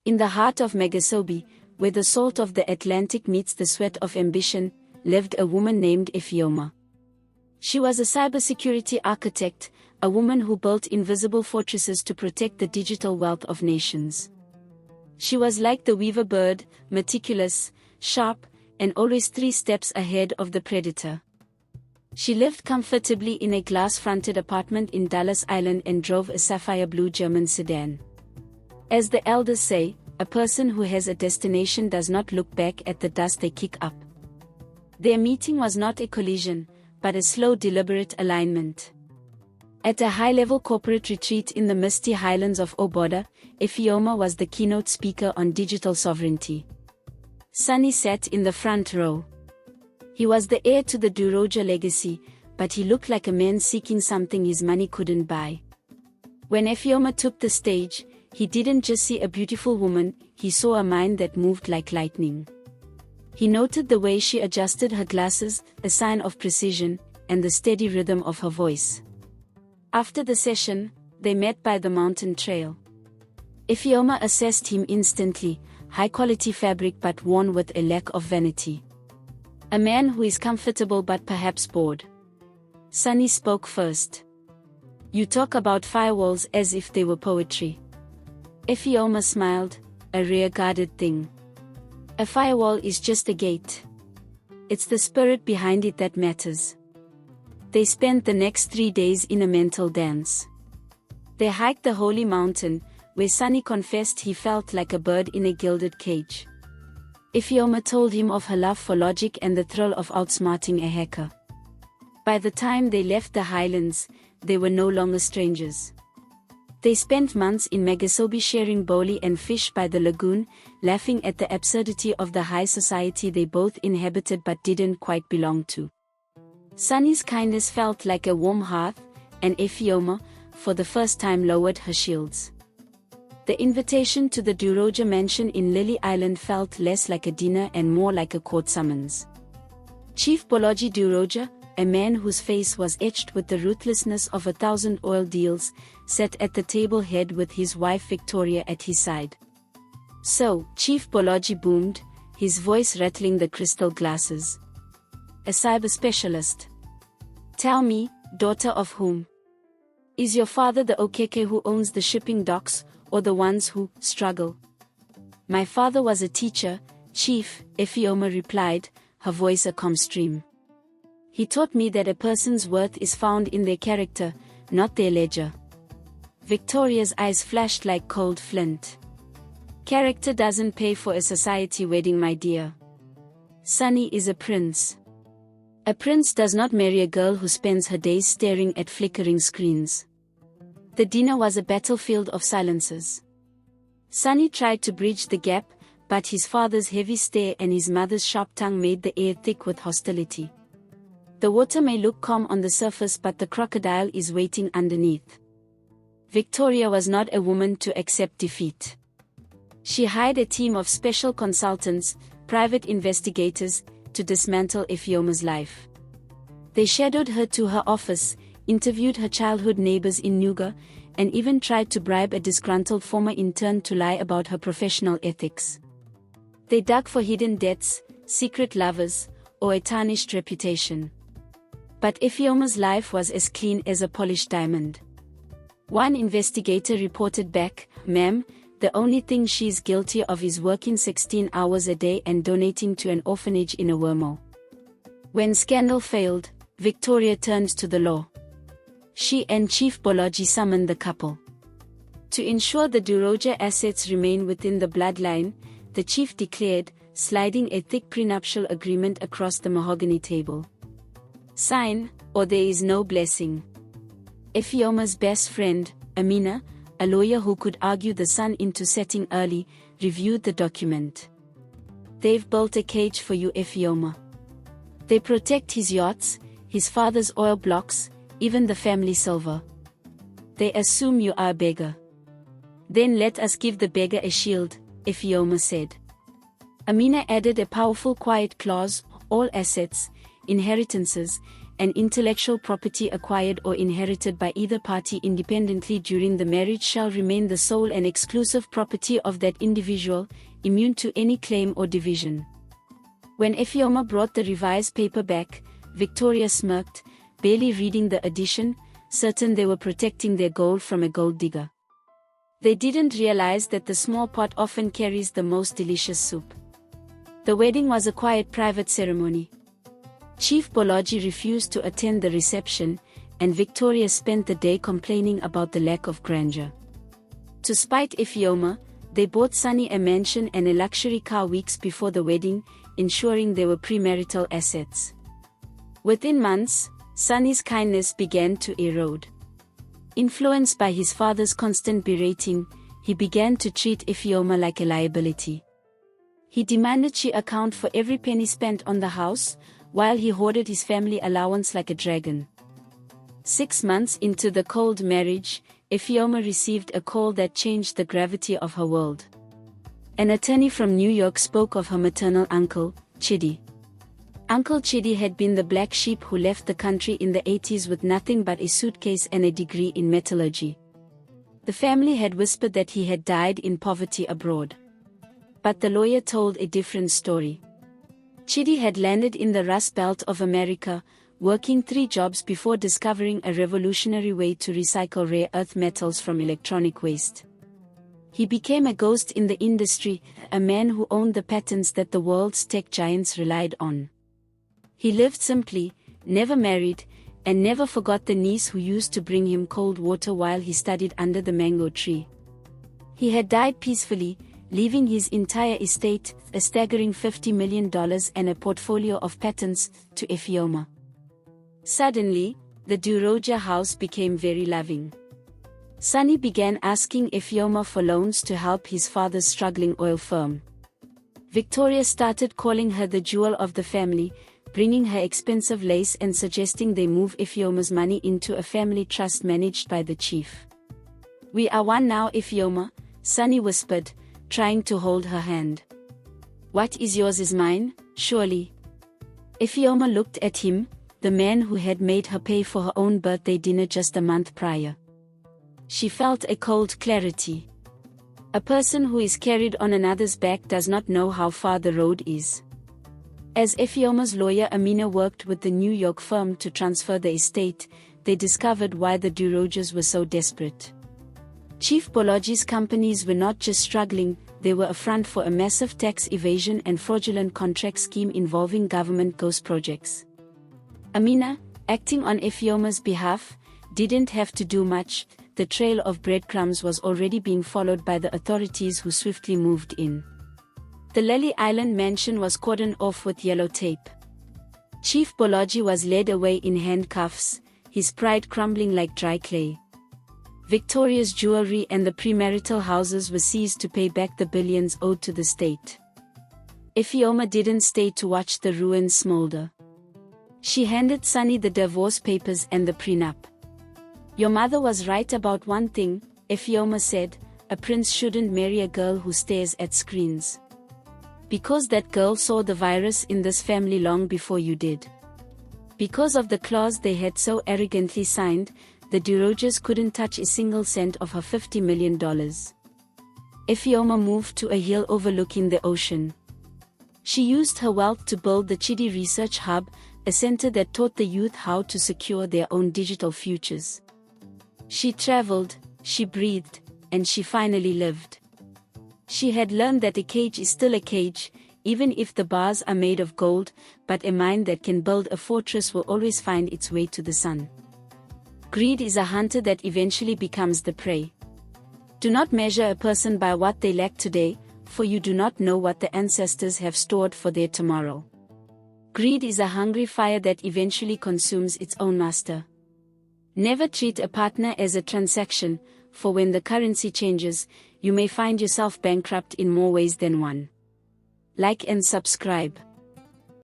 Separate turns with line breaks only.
In the heart of Megasobi, where the salt of the Atlantic meets the sweat of ambition, lived a woman named Efeoma. She was a cybersecurity architect, a woman who built invisible fortresses to protect the digital wealth of nations. She was like the weaver bird, meticulous, sharp, and always 3 steps ahead of the predator. She lived comfortably in a glass-fronted apartment in Dulles Island and drove a sapphire blue German sedan. As the elders say, a person who has a destination does not look back at the dust they kick up. Their meeting was not a collision, but a slow deliberate alignment. At a high-level corporate retreat in the misty highlands of Oboda, Ifeoma was the keynote speaker on digital sovereignty. Sonny sat in the front row. He was the heir to the Duroja legacy, but he looked like a man seeking something his money couldn't buy. When Ifeoma took the stage, he didn't just see a beautiful woman, he saw a mind that moved like lightning. He noted the way she adjusted her glasses, a sign of precision, and the steady rhythm of her voice. After the session, they met by the mountain trail. Ifeoma assessed him instantly, high-quality fabric but worn with a lack of vanity. A man who is comfortable but perhaps bored. Sonny spoke first. You talk about firewalls as if they were poetry. Ifeoma smiled, a rear-guarded thing. A firewall is just a gate. It's the spirit behind it that matters. They spent the next 3 days in a mental dance. They hiked the holy mountain, where Sonny confessed he felt like a bird in a gilded cage. Ifeoma told him of her love for logic and the thrill of outsmarting a hacker. By the time they left the highlands, they were no longer strangers. They spent months in Megasobi sharing boli and fish by the lagoon, laughing at the absurdity of the high society they both inhabited but didn't quite belong to. Sonny's kindness felt like a warm hearth, and Ifeoma, for the first time, lowered her shields. The invitation to the Duroja mansion in Lily Island felt less like a dinner and more like a court summons. Chief Bolaji Duroja, a man whose face was etched with the ruthlessness of 1,000 oil deals, sat at the table head with his wife Victoria at his side. So, Chief Bolaji boomed, his voice rattling the crystal glasses. A cyber specialist. Tell me, daughter of whom? Is your father the Okeke who owns the shipping docks, or the ones who struggle? My father was a teacher, Chief, Efeoma replied, her voice a calm stream. He taught me that a person's worth is found in their character, not their ledger. Victoria's eyes flashed like cold flint. Character doesn't pay for a society wedding, my dear. Sonny is a prince. A prince does not marry a girl who spends her days staring at flickering screens. The dinner was a battlefield of silences. Sonny tried to bridge the gap, but his father's heavy stare and his mother's sharp tongue made the air thick with hostility. The water may look calm on the surface, but the crocodile is waiting underneath. Victoria was not a woman to accept defeat. She hired a team of special consultants, private investigators, to dismantle Ifeoma's life. They shadowed her to her office, interviewed her childhood neighbors in Nuga, and even tried to bribe a disgruntled former intern to lie about her professional ethics. They dug for hidden debts, secret lovers, or a tarnished reputation. But Ifeoma's life was as clean as a polished diamond. One investigator reported back, "Ma'am, the only thing she's guilty of is working 16 hours a day and donating to an orphanage in a wormhole." When scandal failed, Victoria turned to the law. She and Chief Bolaji summoned the couple. To ensure the Duroja assets remain within the bloodline, the chief declared, sliding a thick prenuptial agreement across the mahogany table. Sign, or there is no blessing. Ifeoma's best friend, Amina, a lawyer who could argue the sun into setting early, reviewed the document. They've built a cage for you, Ifeoma. They protect his yachts, his father's oil blocks, even the family silver. They assume you are a beggar. Then let us give the beggar a shield, Ifeoma said. Amina added a powerful quiet clause: all assets, inheritances, and intellectual property acquired or inherited by either party independently during the marriage shall remain the sole and exclusive property of that individual, immune to any claim or division. When Efeoma brought the revised paper back, Victoria smirked, barely reading the addition, certain they were protecting their gold from a gold digger. They didn't realize that the small pot often carries the most delicious soup. The wedding was a quiet private ceremony. Chief Bolaji refused to attend the reception, and Victoria spent the day complaining about the lack of grandeur. To spite Efeoma, they bought Sonny a mansion and a luxury car weeks before the wedding, ensuring they were premarital assets. Within months, Sonny's kindness began to erode. Influenced by his father's constant berating, he began to treat Efeoma like a liability. He demanded she account for every penny spent on the house, while he hoarded his family allowance like a dragon. 6 months into the cold marriage, Efeoma received a call that changed the gravity of her world. An attorney from New York spoke of her maternal uncle, Chidi. Uncle Chidi had been the black sheep who left the country in the 80s with nothing but a suitcase and a degree in metallurgy. The family had whispered that he had died in poverty abroad. But the lawyer told a different story. Chidi had landed in the Rust Belt of America, working 3 jobs before discovering a revolutionary way to recycle rare earth metals from electronic waste. He became a ghost in the industry, a man who owned the patents that the world's tech giants relied on. He lived simply, never married, and never forgot the niece who used to bring him cold water while he studied under the mango tree. He had died peacefully, leaving his entire estate, a staggering $50 million and a portfolio of patents, to Efeoma. Suddenly, the Duroja house became very loving. Sonny began asking Efeoma for loans to help his father's struggling oil firm. Victoria started calling her the jewel of the family, bringing her expensive lace and suggesting they move Efeoma's money into a family trust managed by the chief. "We are one now, Efeoma," Sonny whispered, trying to hold her hand. "What is yours is mine, surely." Efeoma looked at him, the man who had made her pay for her own birthday dinner just a month prior. She felt a cold clarity. A person who is carried on another's back does not know how far the road is. As Efeoma's lawyer Amina worked with the New York firm to transfer the estate, they discovered why the Durojas were so desperate. Chief Bolaji's companies were not just struggling, they were a front for a massive tax evasion and fraudulent contract scheme involving government ghost projects. Amina, acting on Efeoma's behalf, didn't have to do much. The trail of breadcrumbs was already being followed by the authorities who swiftly moved in. The Lily Island mansion was cordoned off with yellow tape. Chief Bolaji was led away in handcuffs, his pride crumbling like dry clay. Victoria's jewelry and the premarital houses were seized to pay back the billions owed to the state. Efeoma didn't stay to watch the ruins smolder. She handed Sonny the divorce papers and the prenup. "Your mother was right about one thing," Efeoma said, "a prince shouldn't marry a girl who stares at screens. Because that girl saw the virus in this family long before you did." Because of the clause they had so arrogantly signed, the Durojas couldn't touch a single cent of her $50 million. Efeoma moved to a hill overlooking the ocean. She used her wealth to build the Chidi Research Hub, a center that taught the youth how to secure their own digital futures. She traveled, she breathed, and she finally lived. She had learned that a cage is still a cage, even if the bars are made of gold, but a mind that can build a fortress will always find its way to the sun. Greed is a hunter that eventually becomes the prey. Do not measure a person by what they lack today, for you do not know what the ancestors have stored for their tomorrow. Greed is a hungry fire that eventually consumes its own master. Never treat a partner as a transaction, for when the currency changes, you may find yourself bankrupt in more ways than one. Like and subscribe.